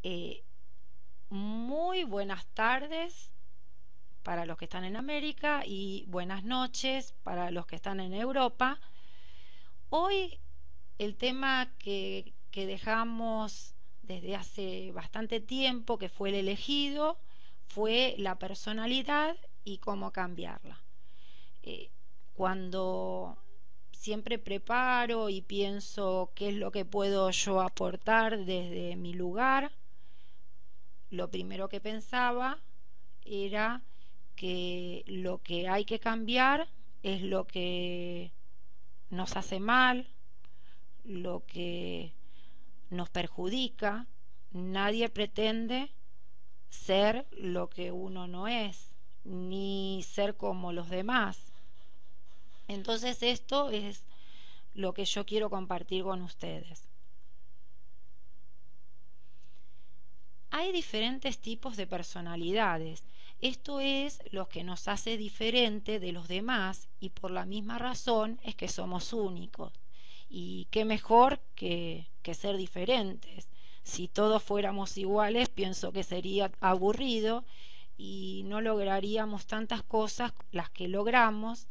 Eh, Muy buenas tardes para los que están en América y buenas noches para los que están en Europa. Hoy el tema que dejamos desde hace bastante tiempo, que fue el elegido, fue la personalidad y cómo cambiarla. Eh, Cuando siempre preparo y pienso qué es lo que puedo yo aportar desde mi lugar, lo primero que pensaba era que lo que hay que cambiar es lo que nos hace mal, lo que nos perjudica. Nadie pretende ser lo que uno no es, ni ser como los demás. Entonces esto es lo que yo quiero compartir con ustedes. Hay diferentes tipos de personalidades. Esto es lo que nos hace diferente de los demás y por la misma razón es que somos únicos. Y qué mejor que ser diferentes. Si todos fuéramos iguales, pienso que sería aburrido y no lograríamos tantas cosas las que logramos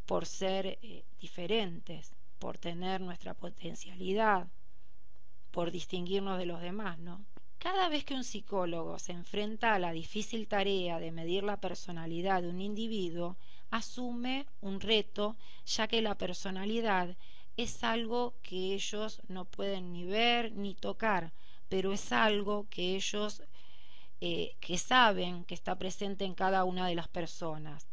por ser diferentes, por tener nuestra potencialidad, por distinguirnos de los demás, ¿no? Cada vez que un psicólogo se enfrenta a la difícil tarea de medir la personalidad de un individuo, asume un reto, ya que la personalidad es algo que ellos no pueden ni ver ni tocar, pero es algo que ellos que saben que está presente en cada una de las personas.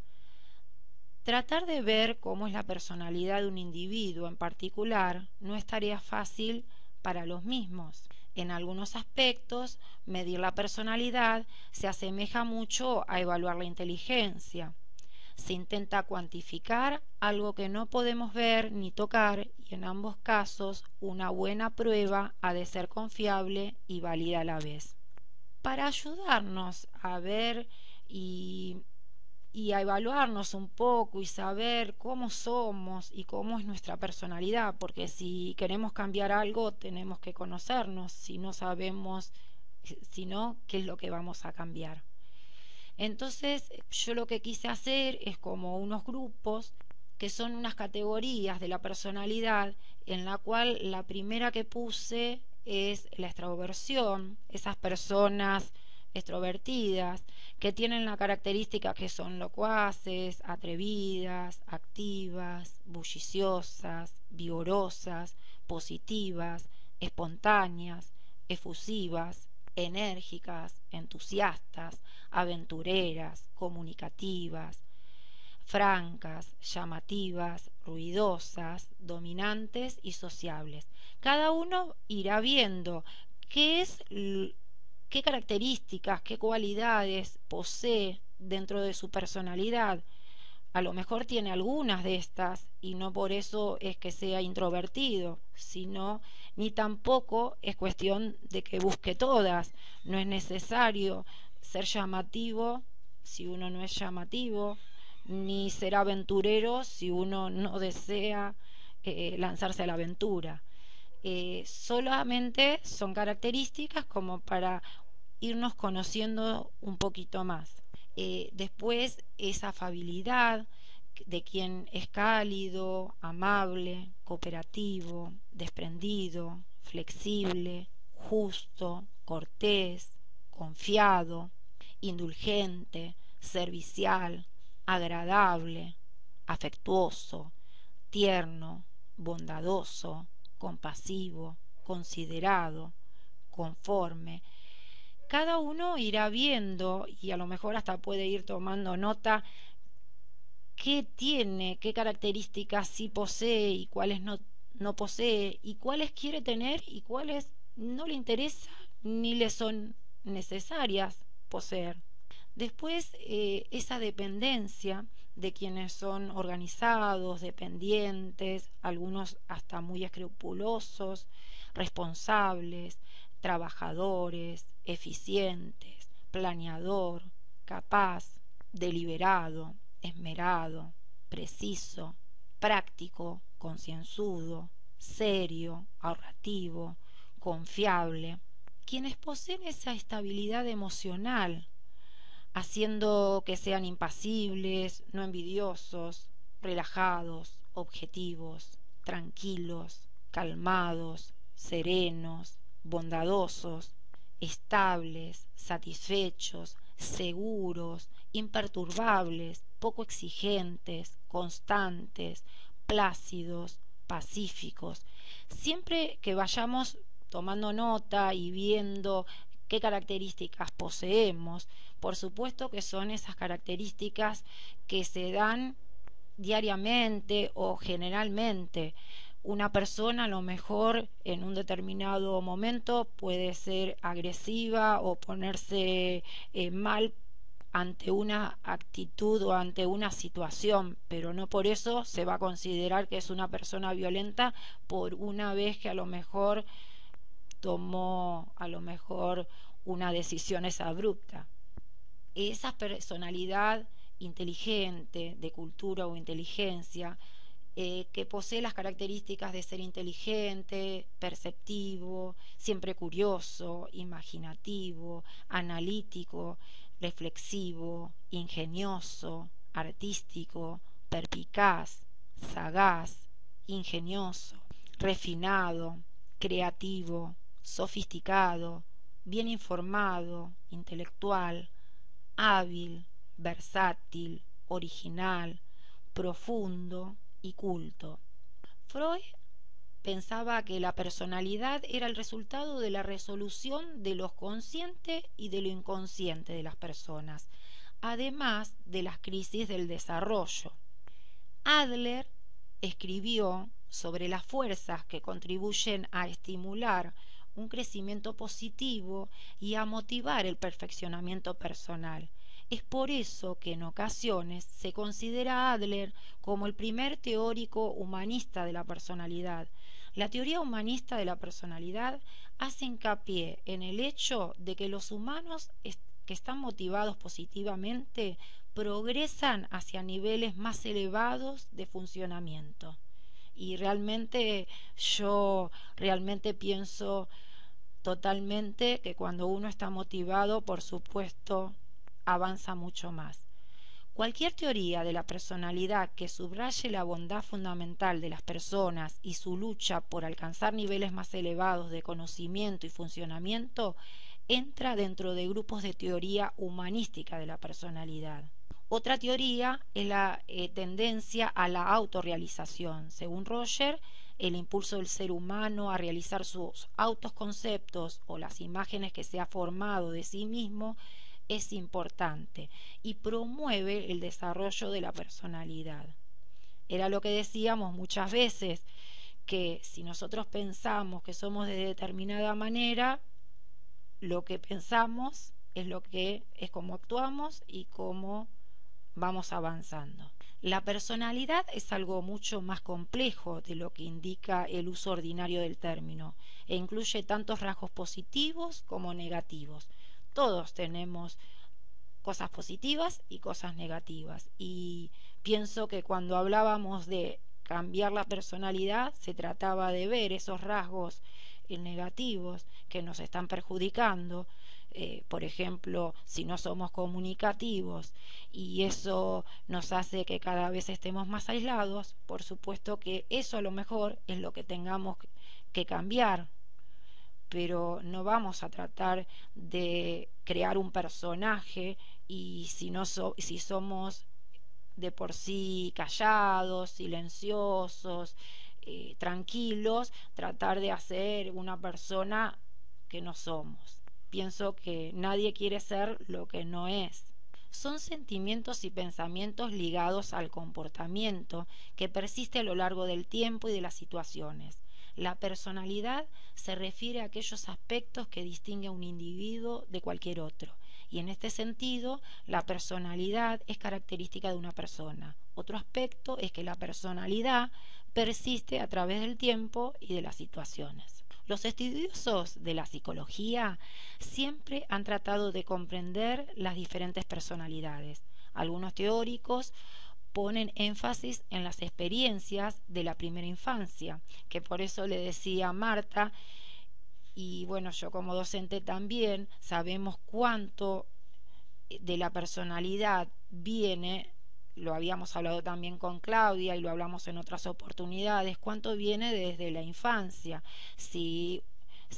Tratar de ver cómo es la personalidad de un individuo en particular no es tarea fácil para los mismos. En algunos aspectos, medir la personalidad se asemeja mucho a evaluar la inteligencia. Se intenta cuantificar algo que no podemos ver ni tocar y en ambos casos una buena prueba ha de ser confiable y válida a la vez. Para ayudarnos a ver y a evaluarnos un poco y saber cómo somos y cómo es nuestra personalidad, porque si queremos cambiar algo tenemos que conocernos, si no sabemos, si no, qué es lo que vamos a cambiar. Entonces yo lo que quise hacer es como unos grupos que son unas categorías de la personalidad, en la cual la primera que puse es la extroversión, esas personas extrovertidas que tienen la característica que son locuaces, atrevidas, activas, bulliciosas, vigorosas, positivas, espontáneas, efusivas, enérgicas, entusiastas, aventureras, comunicativas, francas, llamativas, ruidosas, dominantes y sociables. Cada uno irá viendo qué es, qué características, qué cualidades posee dentro de su personalidad. A lo mejor tiene algunas de estas y no por eso es que sea introvertido, sino ni tampoco es cuestión de que busque todas. No es necesario ser llamativo si uno no es llamativo, ni ser aventurero si uno no desea lanzarse a la aventura. Solamente son características como para irnos conociendo un poquito más. Después esa afabilidad de quien es cálido, amable, cooperativo, desprendido, flexible, justo, cortés, confiado, indulgente, servicial, agradable, afectuoso, tierno, bondadoso, compasivo, considerado, conforme. Cada uno irá viendo y a lo mejor hasta puede ir tomando nota qué tiene, qué características sí posee y cuáles no posee y cuáles quiere tener y cuáles no le interesa ni le son necesarias poseer. Después, esa dependencia de quienes son organizados, dependientes, algunos hasta muy escrupulosos, responsables, trabajadores, eficientes, planeador, capaz, deliberado, esmerado, preciso, práctico, concienzudo, serio, ahorrativo, confiable, quienes poseen esa estabilidad emocional, haciendo que sean impasibles, no envidiosos, relajados, objetivos, tranquilos, calmados, serenos, bondadosos, estables, satisfechos, seguros, imperturbables, poco exigentes, constantes, plácidos, pacíficos. Siempre que vayamos tomando nota y viendo qué características poseemos, por supuesto que son esas características que se dan diariamente o generalmente. Una persona a lo mejor en un determinado momento puede ser agresiva o ponerse mal ante una actitud o ante una situación, pero no por eso se va a considerar que es una persona violenta por una vez que a lo mejor tomó una decisión esa abrupta. Esa personalidad inteligente, de cultura o inteligencia, que posee las características de ser inteligente, perceptivo, siempre curioso, imaginativo, analítico, reflexivo, ingenioso, artístico, perspicaz, sagaz, ingenioso, refinado, creativo, sofisticado, bien informado, intelectual, hábil, versátil, original, profundo y culto. Freud pensaba que la personalidad era el resultado de la resolución de lo consciente y de lo inconsciente de las personas, además de las crisis del desarrollo. Adler escribió sobre las fuerzas que contribuyen a estimular un crecimiento positivo y a motivar el perfeccionamiento personal. Es por eso que en ocasiones se considera a Adler como el primer teórico humanista de la personalidad. La teoría humanista de la personalidad hace hincapié en el hecho de que los humanos que están motivados positivamente progresan hacia niveles más elevados de funcionamiento. Y realmente yo pienso totalmente que cuando uno está motivado, por supuesto, avanza mucho más. Cualquier teoría de la personalidad que subraye la bondad fundamental de las personas y su lucha por alcanzar niveles más elevados de conocimiento y funcionamiento entra dentro de grupos de teoría humanística de la personalidad. Otra teoría es la tendencia a la autorrealización. Según Roger, el impulso del ser humano a realizar sus autoconceptos o las imágenes que se ha formado de sí mismo es importante y promueve el desarrollo de la personalidad. Era lo que decíamos muchas veces, que si nosotros pensamos que somos de determinada manera, lo que pensamos es como actuamos y cómo vamos avanzando. La personalidad es algo mucho más complejo de lo que indica el uso ordinario del término e incluye tantos rasgos positivos como negativos. Todos tenemos cosas positivas y cosas negativas, y pienso que cuando hablábamos de cambiar la personalidad se trataba de ver esos rasgos negativos que nos están perjudicando. Por ejemplo, si no somos comunicativos y eso nos hace que cada vez estemos más aislados, por supuesto que eso a lo mejor es lo que tengamos que cambiar, pero no vamos a tratar de crear un personaje y si somos de por sí callados, silenciosos, tranquilos, tratar de hacer una persona que no somos. Pienso que nadie quiere ser lo que no es. Son sentimientos y pensamientos ligados al comportamiento que persiste a lo largo del tiempo y de las situaciones. La personalidad se refiere a aquellos aspectos que distinguen a un individuo de cualquier otro, y en este sentido la personalidad es característica de una persona. Otro aspecto es que la personalidad persiste a través del tiempo y de las situaciones. Los estudiosos de la psicología siempre han tratado de comprender las diferentes personalidades. Algunos teóricos ponen énfasis en las experiencias de la primera infancia, que por eso le decía a Marta, y bueno, yo como docente también sabemos cuánto de la personalidad viene, lo habíamos hablado también con Claudia y lo hablamos en otras oportunidades, cuánto viene desde la infancia. Si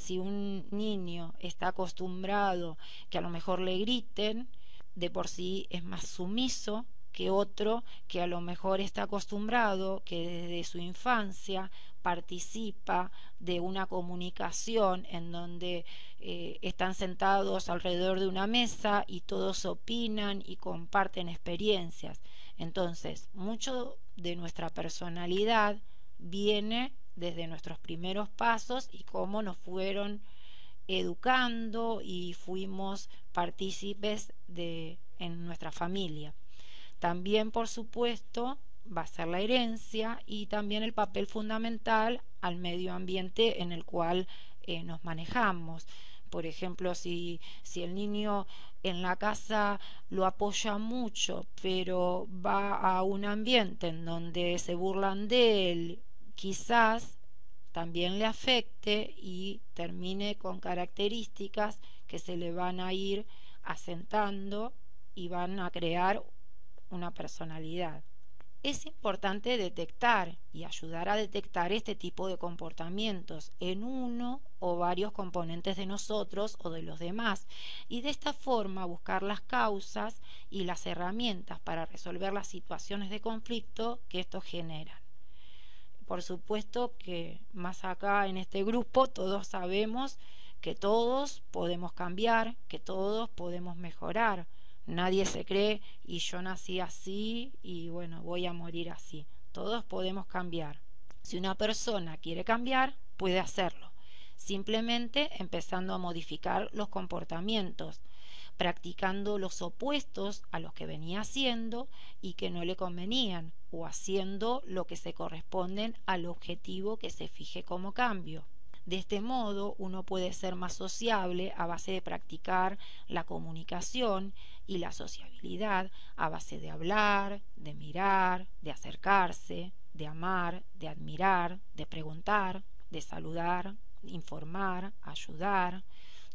un niño está acostumbrado que a lo mejor le griten, de por sí es más sumiso que otro que a lo mejor está acostumbrado que desde su infancia participa de una comunicación en donde están sentados alrededor de una mesa y todos opinan y comparten experiencias. Entonces, mucho de nuestra personalidad viene desde nuestros primeros pasos y cómo nos fueron educando y fuimos partícipes de en nuestra familia. También, por supuesto, va a ser la herencia y también el papel fundamental al medio ambiente en el cual nos manejamos. Por ejemplo, si el niño en la casa lo apoya mucho, pero va a un ambiente en donde se burlan de él, quizás también le afecte y termine con características que se le van a ir asentando y van a crear una personalidad. Es importante detectar y ayudar a detectar este tipo de comportamientos en uno o varios componentes de nosotros o de los demás y de esta forma buscar las causas y las herramientas para resolver las situaciones de conflicto que estos generan. Por supuesto que más acá en este grupo todos sabemos que todos podemos cambiar, que todos podemos mejorar. Nadie se cree y yo nací así y bueno, voy a morir así. Todos podemos cambiar. Si una persona quiere cambiar, puede hacerlo, simplemente empezando a modificar los comportamientos, practicando los opuestos a los que venía haciendo y que no le convenían, o haciendo lo que se corresponden al objetivo que se fije como cambio. De este modo, uno puede ser más sociable a base de practicar la comunicación y la sociabilidad a base de hablar, de mirar, de acercarse, de amar, de admirar, de preguntar, de saludar, informar, ayudar,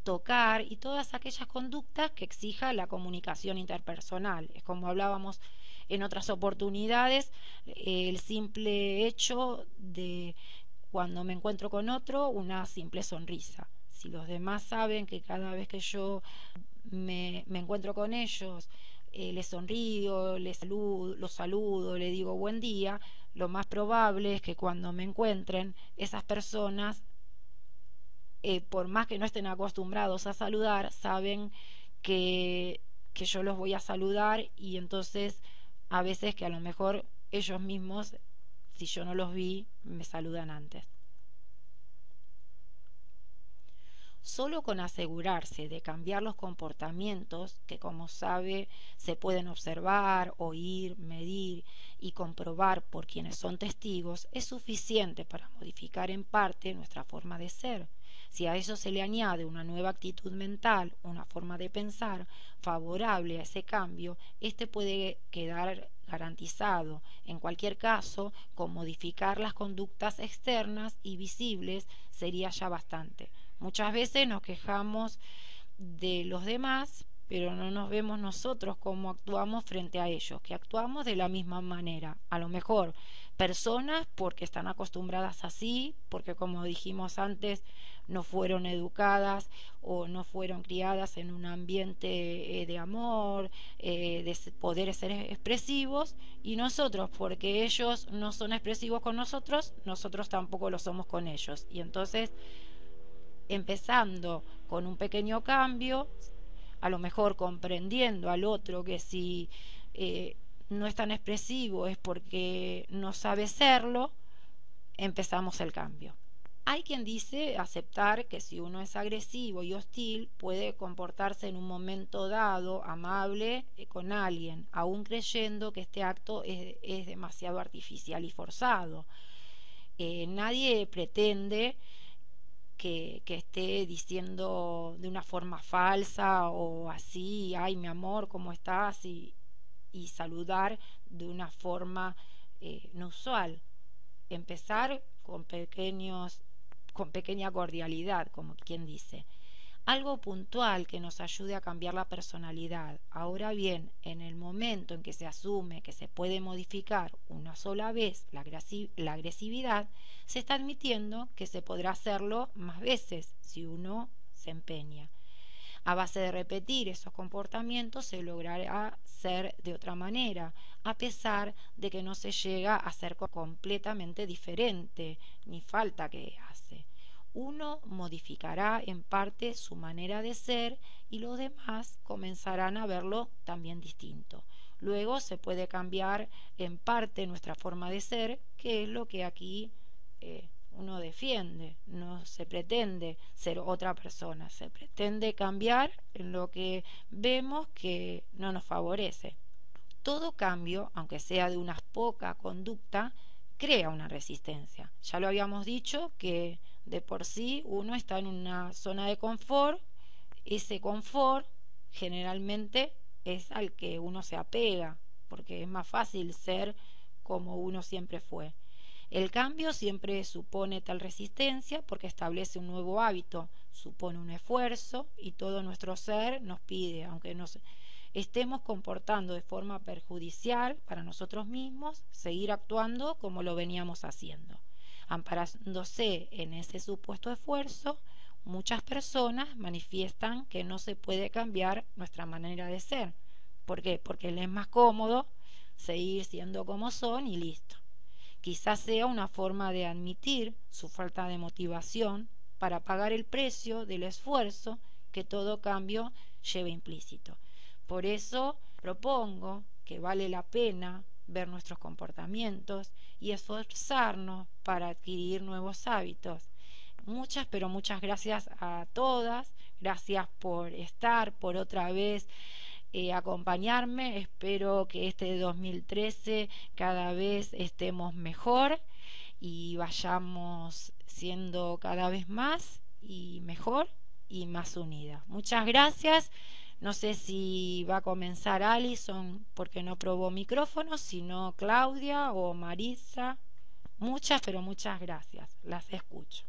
tocar y todas aquellas conductas que exija la comunicación interpersonal. Es como hablábamos en otras oportunidades, el simple hecho de cuando me encuentro con otro, una simple sonrisa. Si los demás saben que cada vez que yo me encuentro con ellos, les sonrío, los saludo, les digo buen día, lo más probable es que cuando me encuentren esas personas, por más que no estén acostumbrados a saludar, saben que yo los voy a saludar y entonces a veces que a lo mejor ellos mismos, si yo no los vi, me saludan antes. Solo con asegurarse de cambiar los comportamientos que, como sabe, se pueden observar, oír, medir y comprobar por quienes son testigos, es suficiente para modificar en parte nuestra forma de ser. Si a eso se le añade una nueva actitud mental, una forma de pensar favorable a ese cambio, este puede quedar garantizado. En cualquier caso, con modificar las conductas externas y visibles sería ya bastante. Muchas veces nos quejamos de los demás, pero no nos vemos nosotros cómo actuamos frente a ellos, que actuamos de la misma manera. A lo mejor personas porque están acostumbradas así, porque como dijimos antes, no fueron educadas o no fueron criadas en un ambiente de amor, de poder ser expresivos, y nosotros, porque ellos no son expresivos con nosotros, nosotros tampoco lo somos con ellos. Y entonces empezando con un pequeño cambio, a lo mejor comprendiendo al otro que si no es tan expresivo es porque no sabe serlo, empezamos el cambio. Hay quien dice aceptar que si uno es agresivo y hostil puede comportarse en un momento dado amable con alguien, aún creyendo que este acto es demasiado artificial y forzado. Nadie pretende que esté diciendo de una forma falsa o así, ay mi amor, ¿cómo estás? Y saludar de una forma no usual. Empezar con con pequeña cordialidad, como quien dice. Algo puntual que nos ayude a cambiar la personalidad. Ahora bien, en el momento en que se asume que se puede modificar una sola vez la agresividad, se está admitiendo que se podrá hacerlo más veces si uno se empeña. A base de repetir esos comportamientos se logrará ser de otra manera, a pesar de que no se llega a ser completamente diferente, ni falta que hace. Uno modificará en parte su manera de ser y los demás comenzarán a verlo también distinto. Luego se puede cambiar en parte nuestra forma de ser, que es lo que aquí uno defiende. No se pretende ser otra persona, se pretende cambiar en lo que vemos que no nos favorece. Todo cambio, aunque sea de una poca conducta, crea una resistencia. Ya lo habíamos dicho que de por sí uno está en una zona de confort. Ese confort generalmente es al que uno se apega, porque es más fácil ser como uno siempre fue. El cambio siempre supone tal resistencia porque establece un nuevo hábito, supone un esfuerzo y todo nuestro ser nos pide, aunque nos estemos comportando de forma perjudicial para nosotros mismos, seguir actuando como lo veníamos haciendo. Amparándose en ese supuesto esfuerzo, muchas personas manifiestan que no se puede cambiar nuestra manera de ser. ¿Por qué? Porque les es más cómodo seguir siendo como son y listo. Quizás sea una forma de admitir su falta de motivación para pagar el precio del esfuerzo que todo cambio lleva implícito. Por eso propongo que vale la pena ver nuestros comportamientos y esforzarnos para adquirir nuevos hábitos. Muchas, pero muchas gracias a todas. Gracias por estar, por otra vez acompañarme. Espero que este 2013 cada vez estemos mejor y vayamos siendo cada vez más y mejor y más unidas. Muchas gracias. No sé si va a comenzar Alison porque no probó micrófono, sino Claudia o Marisa. Muchas, pero muchas gracias. Las escucho.